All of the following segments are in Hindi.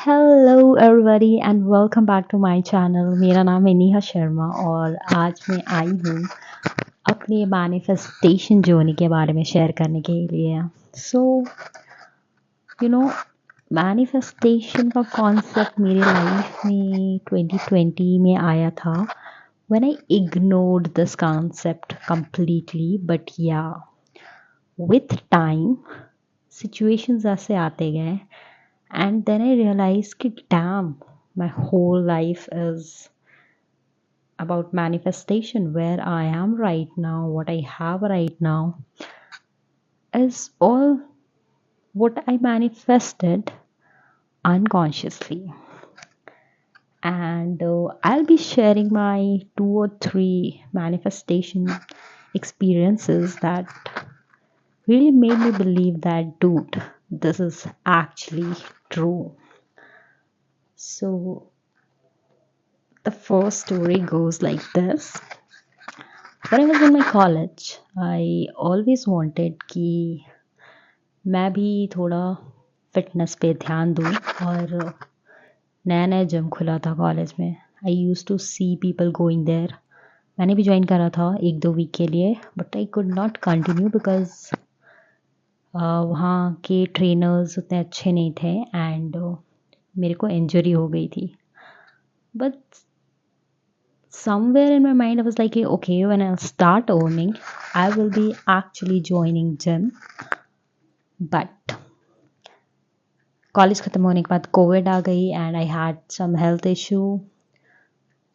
Hello everybody and welcome back to my channel. मेरा नाम है नेहा शर्मा और आज मैं आई हूँ अपने मैनिफेस्टेशन जर्नी के बारे में शेयर करने के लिए। सो यू नो मैनिफेस्टेशन का कॉन्सेप्ट मेरे लाइफ में 2020 में आया था when I ignored this concept completely, but या विथ टाइम सिचुएशंस ऐसे आते गए and then I realized कि damn, my whole life is about manifestation. Where I am right now, what I have right now is all what I manifested unconsciously. And I'll be sharing my 2 or 3 manifestation experiences that really made me believe that, dude, this is actually true. So the first story goes like this. When I was in my college, I always wanted कि मैं भी थोड़ा फिटनेस पे ध्यान दूँ और नया नया जिम खुला था कॉलेज में. I used to see people going there. मैंने भी ज्वाइन करा था 1-2 वीक के लिए, but I could not continue because वहाँ के ट्रेनर्स उतने अच्छे नहीं थे एंड मेरे को इंजरी हो गई थी. But somewhere in my mind I was like, okay, when I'll start earning I will be actually joining gym. But college ख़त्म होने के बाद कोविड आ गई and I had some health issue.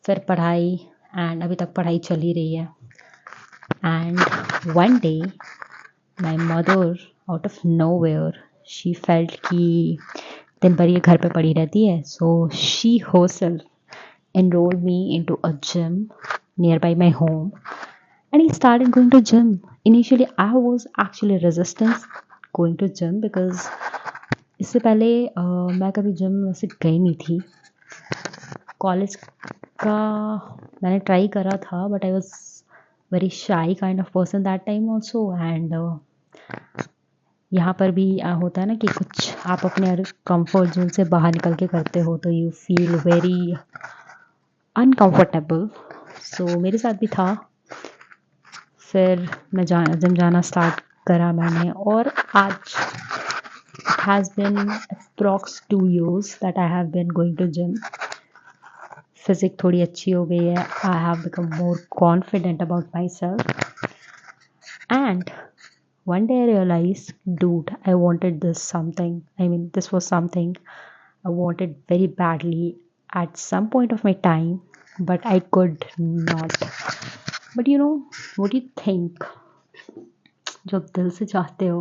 फिर पढ़ाई एंड अभी तक पढ़ाई चल ही रही है. And one day my mother out of nowhere she felt कि दिन भर ये घर पे पड़ी रहती है, so she herself enrolled me into a gym nearby my home and I started going to gym. Initially I was actually resistant going to gym because इससे पहले मैं कभी जिम वैसे गई नहीं थी. कॉलेज का मैंने ट्राई करा था but I was very shy kind of person that time also. And यहाँ पर भी होता है ना कि कुछ आप अपने कंफर्ट जोन से बाहर निकल के करते हो तो यू फील वेरी अनकम्फर्टेबल. सो मेरे साथ भी था. फिर मैं जिम जाना स्टार्ट करा मैंने और आज it has been approx 2 years that I have been going to gym. Physique थोड़ी अच्छी हो गई है. I have become more confident about myself. And one day I realized, dude, I wanted this something. I mean, this was something I wanted very badly at some point of my time, but I could not. But you know, what do you think? जो आप दिल से चाहते हो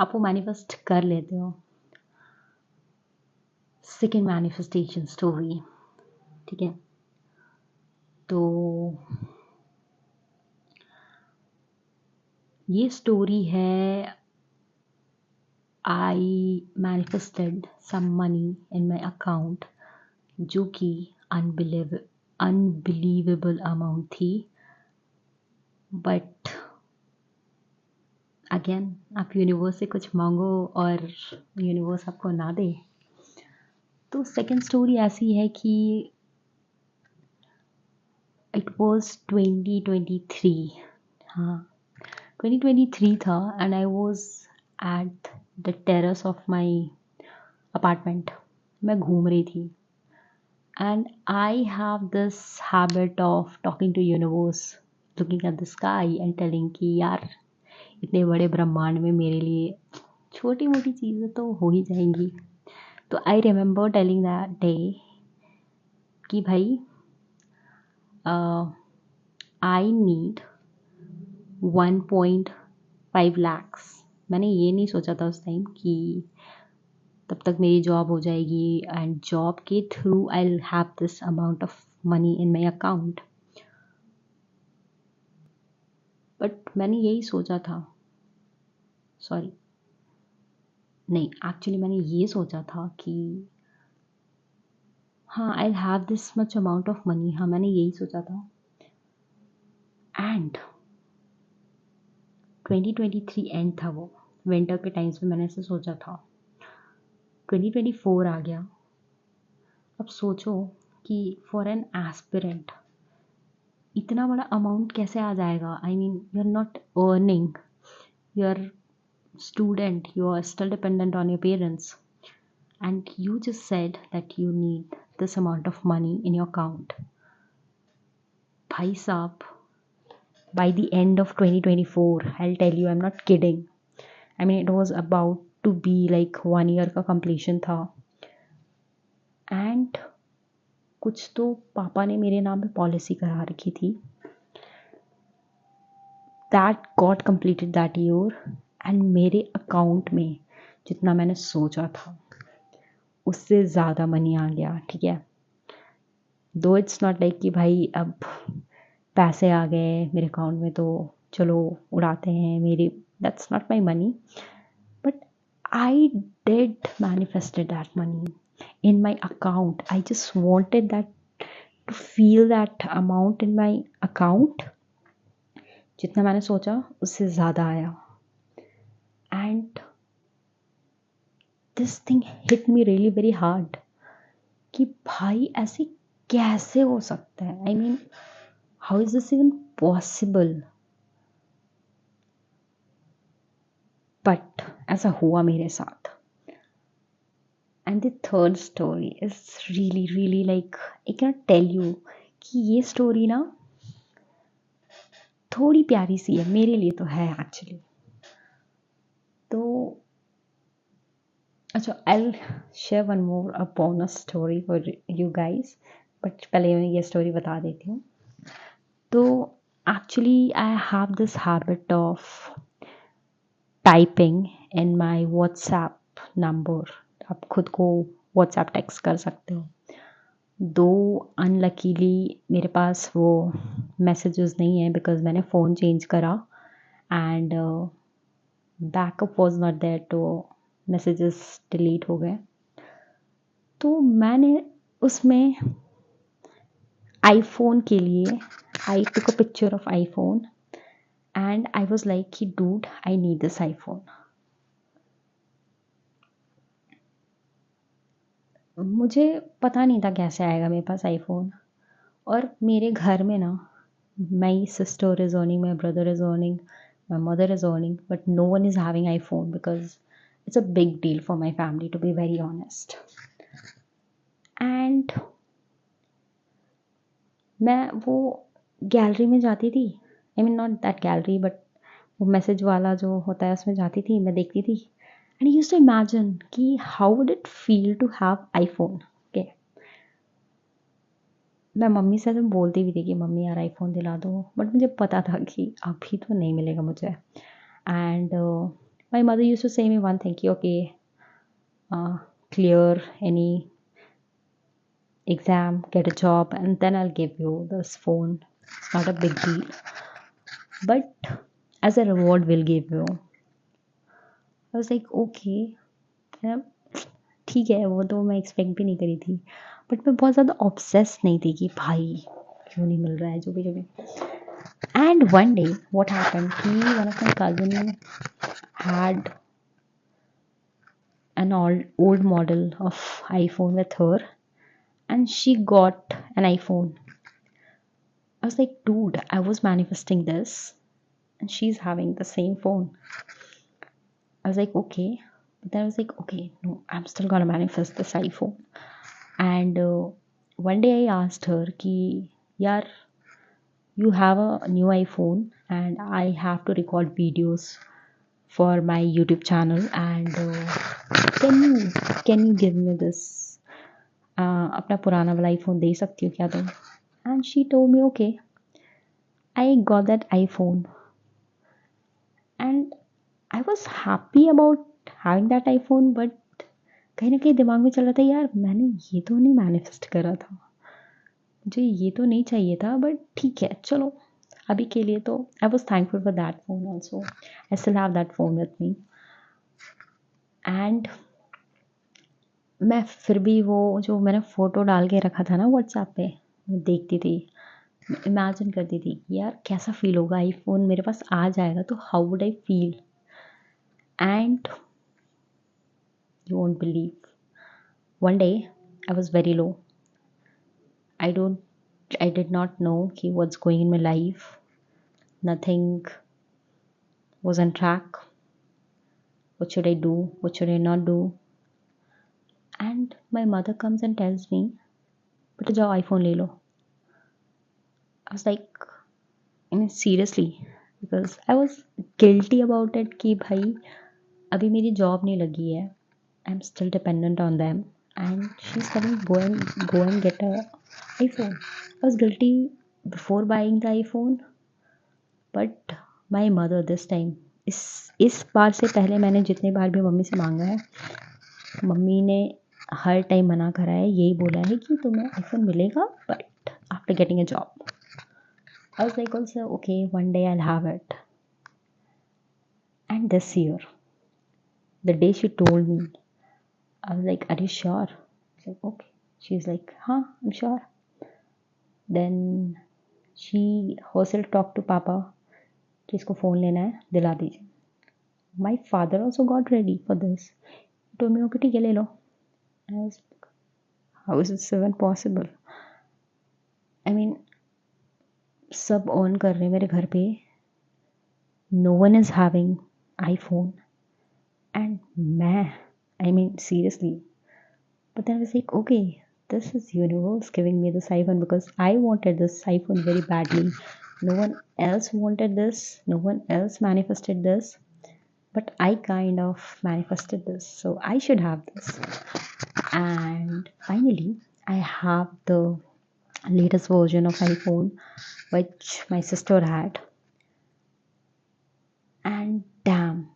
आप वो मैनिफेस्ट कर लेते हो. Second manifestation story. ठीक है, तो ये स्टोरी है. I manifested some money in my account जो कि अनबिलीवेबल अमाउंट थी. बट अगेन आप यूनिवर्स से कुछ मांगो और यूनिवर्स आपको ना दे. तो सेकेंड स्टोरी ऐसी है कि इट वॉज 2023. हाँ, 2023 था and I was at the terrace of my apartment. मैं घूम रही थी and I have this habit of talking to universe, looking at the sky and telling कि यार इतने बड़े ब्रह्मांड में मेरे लिए छोटी मोटी चीज़ें तो हो ही जाएंगी. तो I remember telling that day कि भाई आई नीड 1.5 lakhs. मैंने ये नहीं सोचा था उस टाइम कि तब तक मेरी जॉब हो जाएगी एंड जॉब के through I will have this amount of money in my account. But मैंने यही सोचा था, सॉरी नहीं, एक्चुअली मैंने ये सोचा था कि हाँ आई have this much amount of money. हाँ, मैंने यही सोचा था. एंड 2023 एंड था, वो विंटर के टाइम्स में मैंने ऐसे सोचा था. 2024 आ गया अब सोचो कि फॉर एन एस्पिरेंट इतना बड़ा अमाउंट कैसे आ जाएगा. I mean you are not earning, you are student, you are still dependent on your parents, and you just said that you need this amount of money in your account. Bhai saab, by the end of 2024, I'll tell you, I'm not kidding. I mean, it was about to be like 1 year का completion था, and कुछ तो पापा ने मेरे नाम पे पॉलिसी करा रखी थी. That got completed that year, and मेरे अकाउंट में जितना मैंने सोचा था उससे ज़्यादा मनी आ गया. ठीक है, दो इट्स नॉट लाइक कि भाई अब पैसे आ गए मेरे अकाउंट में तो चलो उड़ाते हैं मेरी. That's not my money, but I did manifested that money in my account. I just wanted that to feel that amount in my account. जितना मैंने सोचा उससे ज़्यादा आया. And this thing hit me really very hard कि भाई ऐसे कैसे हो सकता है. I mean, how is this even possible? But ऐसा हुआ मेरे साथ. And the third story is really really like I cannot tell you कि ये story ना थोड़ी प्यारी सी है मेरे लिए तो है एक्चुअली. तो अच्छा, I'll share one more a bonus story for you guys, but पहले मैं ये स्टोरी बता देती हूँ. तो actually I have this habit of typing in my WhatsApp number. आप खुद को व्हाट्सएप टेक्स्ट कर सकते हो. दो अनलकीली मेरे पास वो मैसेजेस नहीं है बिकॉज मैंने फ़ोन चेंज करा and backup was not there, तो मैसेजेस डिलीट हो गए. तो मैंने उसमें आईफोन के लिए I took a picture of iPhone and I was like कि dude I need this iPhone. मुझे पता नहीं था कैसे आएगा मेरे पास आईफोन. और मेरे घर में ना my sister is earning, my brother is earning, my mother is earning, but no one is having iPhone because it's a big deal for my family to be very honest. And मैं वो गैलरी में जाती थी. I mean not that gallery but वो मैसेज वाला जो होता है उसमें जाती थी, मैं देखती थी. एंड यूज्ड टू इमेजिन कि how would it feel to have iPhone. Okay, मैं मम्मी से तो बोलती भी थी कि मम्मी यार आईफोन दिला दो, बट मुझे पता था कि अभी तो नहीं मिलेगा मुझे. And my mother used to say me one thing कि okay, clear any exam, get a job, and then I'll give you this phone. It's not a big deal, but as a reward we'll give you. I was like okay, ठीक है, वो तो मैं एक्सपेक्ट भी नहीं करी थी, बट मैं बहुत ज़्यादा ऑब्सेस नहीं थी कि भाई क्यों नहीं मिल रहा है जो भी. And one day what happened कि one of my cousin had an old model of iPhone with her, and she got an iPhone. I was like, dude, I was manifesting this and she's having the same phone. I was like, okay. But then I was like, okay, no, I'm still gonna manifest this iPhone. And one day I asked her, ki, yaar, you have a new iPhone and I have to record videos for my YouTube channel. And can you give me this? अपना पुराना वाला iPhone दे सकती हो क्या तुम? And she told me, okay. I got that iPhone and I was happy about having that iPhone, but कहीं ना कहीं दिमाग में चल रहा था यार मैंने ये तो नहीं मैनिफेस्ट करा था, मुझे ये तो नहीं चाहिए था, बट ठीक है चलो अभी के लिए तो. I was thankful for that phone also. I still have that phone with me. And मैं फिर भी वो जो मैंने फ़ोटो डाल के रखा था ना व्हाट्सएप पे, मैं देखती थी, इमेजिन करती थी कि यार कैसा फील होगा आईफोन मेरे पास आ जाएगा तो how would I feel. And you won't believe, one day I was very low. I don't I did not know what's going in my life. Nothing was on track. What should I do? What should I not do? And my mother comes and tells me, "Beta जाओ iPhone ले लो." I was like, I mean, seriously, because I was guilty about it कि भाई अभी मेरी जॉब नहीं लगी है. I'm still dependent on them. And she's telling go and get a iPhone. I was guilty before buying the iPhone, but my mother this time, इस बार से पहले मैंने जितने बार भी मम्मी से मांगा है, मम्मी ने हर टाइम मना करा है. यही बोला है कि तुम्हें आईफोन मिलेगा but after getting a job. I was like also okay, one day I'll have it. And this year, the day she told me, I was like, are you sure? I was like, okay. She's like, huh, I'm sure. Then she herself talked to Papa कि इसको फ़ोन लेना है, दिला दीजिए. My father also got ready for this. He told me, okay, ठीक है, ले लो. I was like, how is this even possible? I mean, सब ऑन कर रहे हैं मेरे घर पे. No one is having iPhone. And मैं, I mean, seriously. But then I was like, okay, this is universe giving me this iPhone because I wanted this iPhone very badly. No one else wanted this. No one else manifested this. But I kind of manifested this. So I should have this. And finally, I have the latest version of iPhone which my sister had. And damn,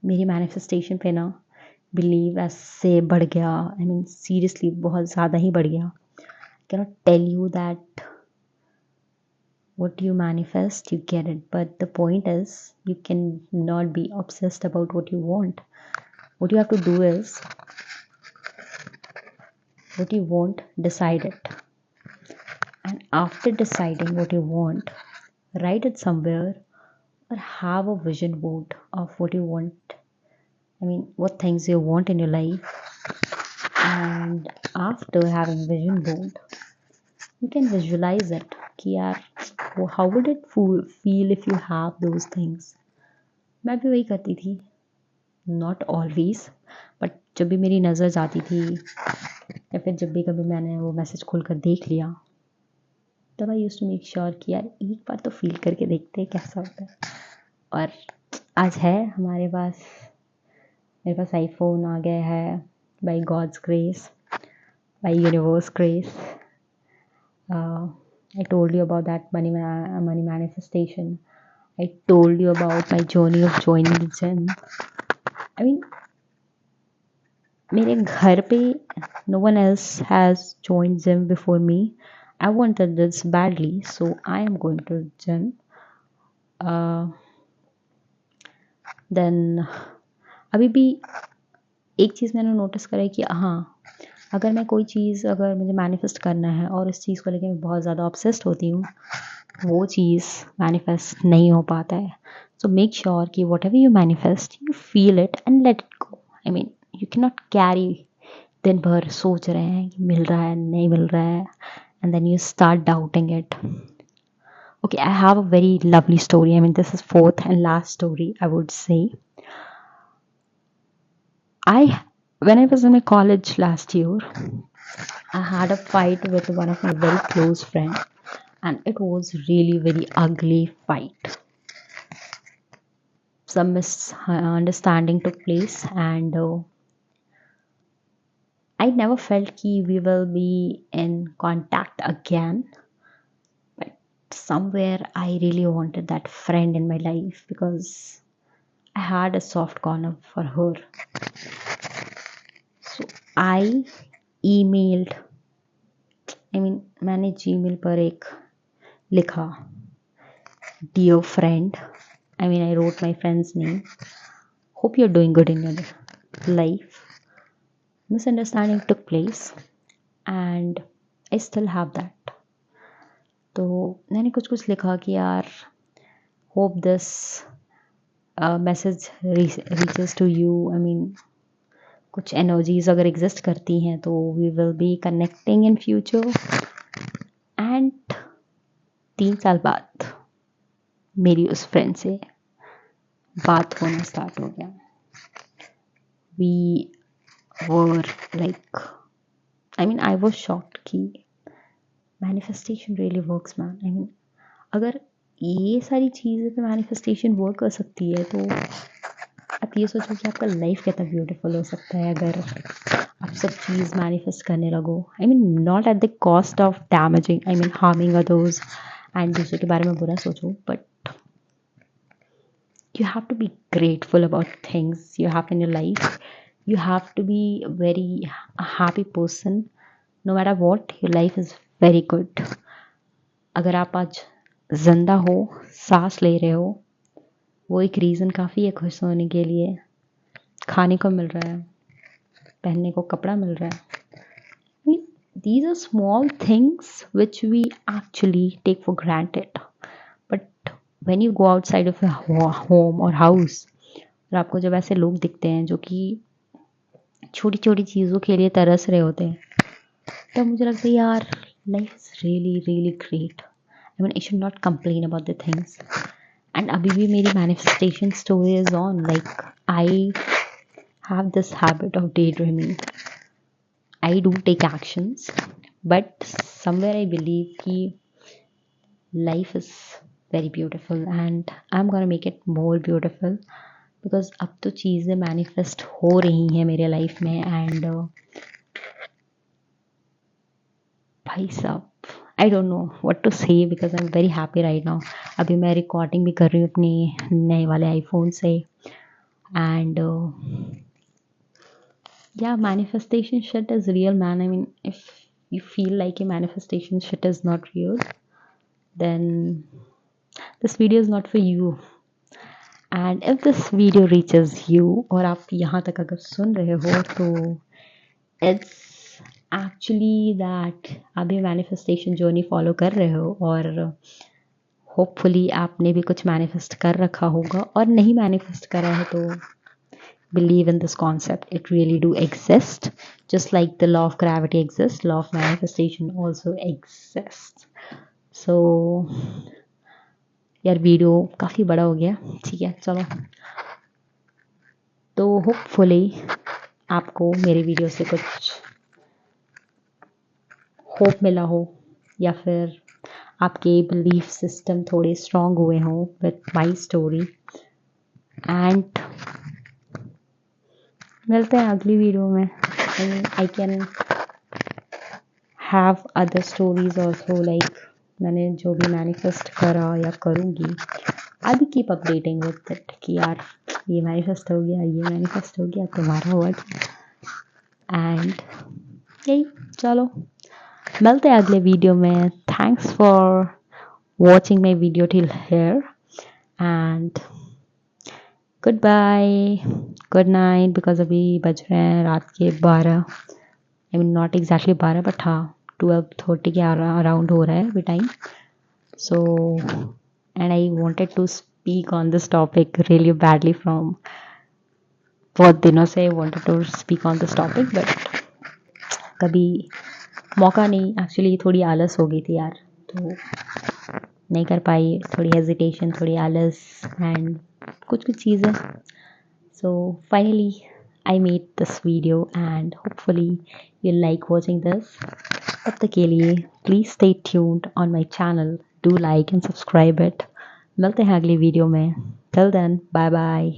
मेरी manifestation पे ना बिलीव ऐसे बढ़ गया. आई मीन सीरियसली बहुत ज़्यादा ही बढ़ गया. Cannot tell you that what you manifest you get it, but the point is you can not be obsessed about what you want. What you have to do is what you want, decide it, and after deciding what you want, write it somewhere or have a vision board of what you want. I mean, what things you want in your life. And after having vision board, you can visualize it कि यार how would it feel if you have those things. मैं भी वही करती थी. Not always, but जब भी मेरी नज़र जाती थी या फिर जब भी कभी मैंने वो मैसेज खोल कर देख लिया, तब आई यूज़ टू मेक श्योर कि यार एक बार तो फील करके देखते हैं कैसा होता है. और आज है हमारे पास, मेरे पास आईफोन आ गया है by God's grace, by universe grace. I told you about that money manifestation. I told you about my journey of joining the gym. I mean, मेरे घर पे no one else has joined gym before me. I wanted this badly, so I am going to gym. Then अभी भी एक चीज़ मैंने नोटिस करा है कि हाँ, अगर मैं कोई चीज़ अगर मुझे मैनिफेस्ट करना है और इस चीज़ को लेकर मैं बहुत ज़्यादा ऑब्सेस्ड होती हूँ, वो चीज़ मैनिफेस्ट नहीं हो पाता है. सो मेक श्योर कि what ever you manifest you feel it and let it go. I mean you can not carry दिन भर सोच रहे हैं कि मिल रहा है नहीं मिल रहा है and then you start doubting it. Okay, I have a very lovely story. I mean, this is fourth and last story, I would say. When I was in my college last year, I had a fight with one of my very close friend, and it was really very ugly fight. Some misunderstanding took place, and I never felt कि we will be in contact again. But somewhere I really wanted that friend in my life because I had a soft corner for her. So I emailed, मैंने Gmail पर एक लिखा, dear friend. I wrote my friend's name. Hope you're doing good in your life. Misunderstanding took place and I still have that. तो मैंने कुछ लिखा कि यार hope this message reaches to you. कुछ एनर्जीज अगर एग्जिस्ट करती हैं तो we will be connecting in future. 3 साल बाद मेरी उस फ्रेंड से बात होना स्टार्ट हो गया. We were like, I mean I was shocked कि manifestation really works man. I mean अगर ये सारी चीज़ें पे मैनिफेस्टेशन वर्क कर सकती है तो आप ये सोचो कि आपका लाइफ कितना ब्यूटीफुल हो सकता है अगर आप सब चीज़ मैनिफेस्ट करने लगो. आई mean not at the cost of damaging, I mean harming others and दूसरों के बारे में बुरा सोचो, but you have to be grateful about things you have in your life. You have to be a very happy person. No matter what, your life is very good. अगर आप आज जिंदा हो, सांस ले रहे हो, वो एक रीज़न काफ़ी है खुश होने के लिए. खाने को मिल रहा है, पहनने को कपड़ा मिल रहा है. These are small things which we actually take for granted. But when you go outside of your home or house, और आपको जब ऐसे लोग दिखते हैं जो कि छोटी छोटी चीज़ों के लिए तरस रहे होते हैं, तब मुझे लगता है यार life is really really great. I mean I should not complain about the things. And अभी भी मेरी manifestation story is on. Like I have this habit of day dreaming. I do take actions, but somewhere I believe कि life is very beautiful and I'm gonna make it more beautiful because अब तो चीज़ें मैनिफेस्ट हो रही हैं मेरे लाइफ में. एंड भाई साहब I don't know what to say because I am very happy right now. अभी मैं रिकॉर्डिंग भी कर रही हूँ अपनी नए वाले आईफोन से. And yeah, manifestation shit is real, man. I mean, if you feel like a manifestation shit is not real, then this video is not for you. And if this video reaches you और आप यहाँ तक अगर सुन रहे हो तो it's actually that आप भी manifestation journey follow कर रहे हो और hopefully आपने भी कुछ manifest कर रखा होगा. और नहीं manifest करा है तो believe in this concept. It really do exist. Just like the law of gravity exists, law of manifestation also exists. So यार वीडियो काफ़ी बड़ा हो गया. ठीक है चलो, तो होपफुली आपको मेरे वीडियो से कुछ होप मिला हो या फिर आपके बिलीफ सिस्टम थोड़े स्ट्रॉन्ग हुए हों विथ माई स्टोरी. एंड मिलते हैं अगली वीडियो में. I can have other stories also. Like मैंने जो भी मैनिफेस्ट करा या करूँगी, I will keep updating with it कि यार ये मैनिफेस्ट हो गया, ये मैनिफेस्ट हो गया, तुम्हारा हुआ. एंड यही चलो मिलते हैं अगले वीडियो में. Thanks for watching my video till here and good bye, good night. Because अभी बज रहे हैं रात के 12. I mean not exactly 12 but हाँ 12:30 के अराउंड हो रहा है अभी time. So and I wanted to speak on this topic really badly from बहुत दिनों से. I wanted to speak on this topic but कभी मौका नहीं. एक्चुअली थोड़ी आलस हो गई थी यार, तो नहीं कर पाई. थोड़ी हेजिटेशन, थोड़ी आलस एंड कुछ कुछ चीज़ें. So finally I made this video and hopefully you like watching this. तब तक के लिए please stay tuned on my channel. Do like and subscribe it. मिलते हैं अगली वीडियो में. Till then bye bye.